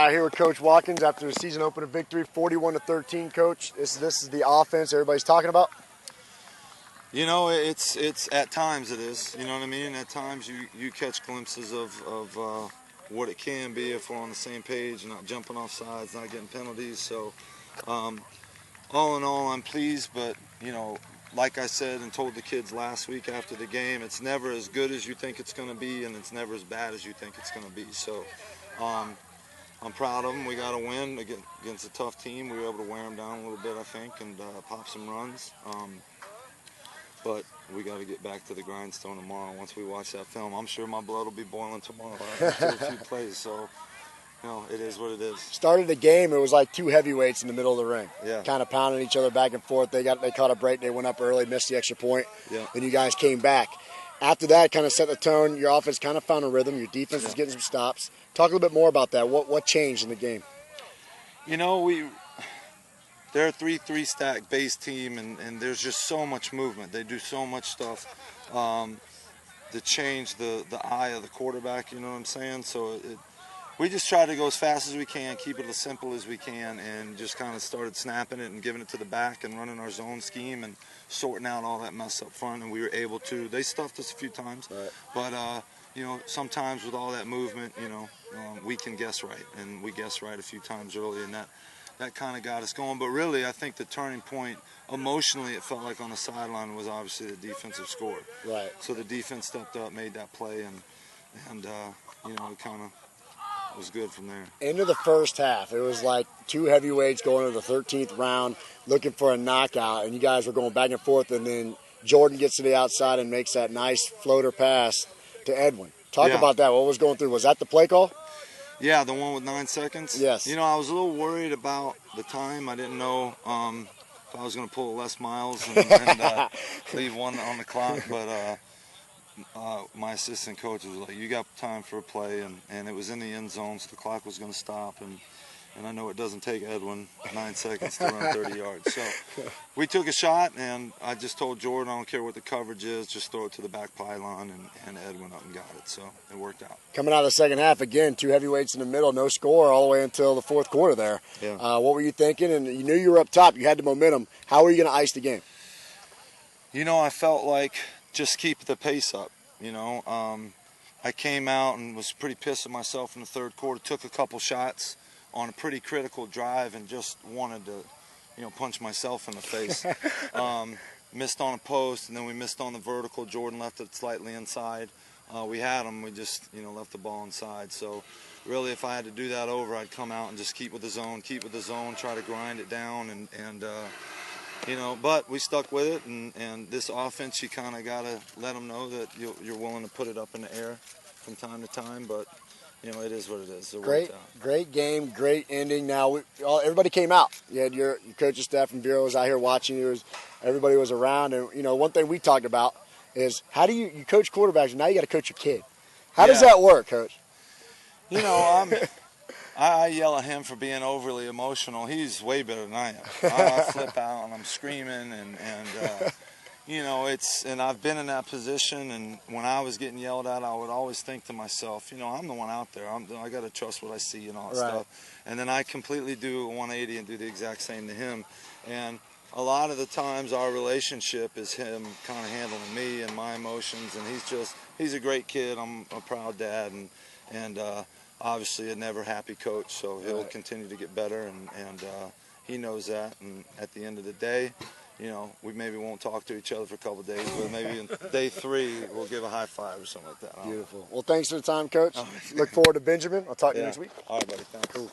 Here with Coach Watkins after the season opener victory, 41-13. Coach, this is the offense everybody's talking about. You know, it's at times it is. You know what I mean? At times you catch glimpses of what it can be if we're on the same page, not jumping off sides, not getting penalties. So, all in all, I'm pleased. But you know, like I said and told the kids last week after the game, it's never as good as you think it's going to be, and it's never as bad as you think it's going to be. So. I'm proud of them. We got a win against a tough team. We were able to wear them down a little bit, I think, and pop some runs. But we got to get back to the grindstone tomorrow. Once we watch that film, I'm sure my blood will be boiling tomorrow after a few plays. So, you know, it is what it is. Started the game, it was like two heavyweights in the middle of the ring. Yeah. Kind of pounding each other back and forth. They caught a break. They went up early, missed the extra point. Yeah. Then you guys came back. After that, kind of set the tone. Your offense kind of found a rhythm. Your defense was getting some stops. Talk a little bit more about that. What changed in the game? You know, they're a 3-3 stack base team, and there's just so much movement. They do so much stuff to change the eye of the quarterback. You know what I'm saying? So we just try to go as fast as we can, keep it as simple as we can, and just kind of started snapping it and giving it to the back and running our zone scheme and sorting out all that mess up front. And we were able to. They stuffed us a few times, right. But you know, sometimes with all that movement, you know, we can guess right, and we guessed right a few times early, and that kind of got us going. But really, I think the turning point emotionally, it felt like on the sideline, was obviously the defensive score. Right. So the defense stepped up, made that play, and you know, it kind of was good from there. Into the first half, it was like two heavyweights going to the 13th round looking for a knockout, and you guys were going back and forth, and then Jordan gets to the outside and makes that nice floater pass to Edwin. Talk about that. What was going through? Was that the play call? Yeah, the one with 9 seconds. Yes. You know, I was a little worried about the time. I didn't know if I was going to pull less miles and leave one on the clock, but my assistant coach was like, you got time for a play, and it was in the end zone, so the clock was going to stop, and I know it doesn't take Edwin 9 seconds to run 30 yards. So we took a shot, and I just told Jordan, I don't care what the coverage is, just throw it to the back pylon, and Ed went up and got it. So it worked out. Coming out of the second half, again, two heavyweights in the middle, no score all the way until the fourth quarter there. Yeah. What were you thinking? And you knew you were up top. You had the momentum. How were you going to ice the game? You know, I felt like just keep the pace up, you know. I came out and was pretty pissed at myself in the third quarter, took a couple shots on a pretty critical drive and just wanted to, you know, punch myself in the face. Missed on a post, and then we missed on the vertical. Jordan left it slightly inside. We had him. We just, you know, left the ball inside. So really, if I had to do that over, I'd come out and just keep with the zone, try to grind it down, and you know, but we stuck with it. And this offense, you kind of got to let them know that you're willing to put it up in the air from time to time, but you know, it is what it is. Great game, great ending. Now, everybody came out. You had your coaching staff from Bureau was out here watching. Everybody was around. And, you know, one thing we talked about is how do you coach quarterbacks, and now you got to coach your kid. How does that work, Coach? You know, I yell at him for being overly emotional. He's way better than I am. I flip out, and I'm screaming, and you know, and I've been in that position, and when I was getting yelled at, I would always think to myself, you know, I'm the one out there. I got to trust what I see and all that stuff. And then I completely do a 180 and do the exact same to him. And a lot of the times our relationship is him kind of handling me and my emotions, and he's a great kid. I'm a proud dad, and obviously a never happy coach, so he'll continue to get better, and he knows that. And at the end of the day, you know, we maybe won't talk to each other for a couple of days, but maybe in day 3 we'll give a high five or something like that. Beautiful. Well, thanks for the time, Coach. Look forward to Benjamin. I'll talk to you next week. All right, buddy. Thanks. Cool.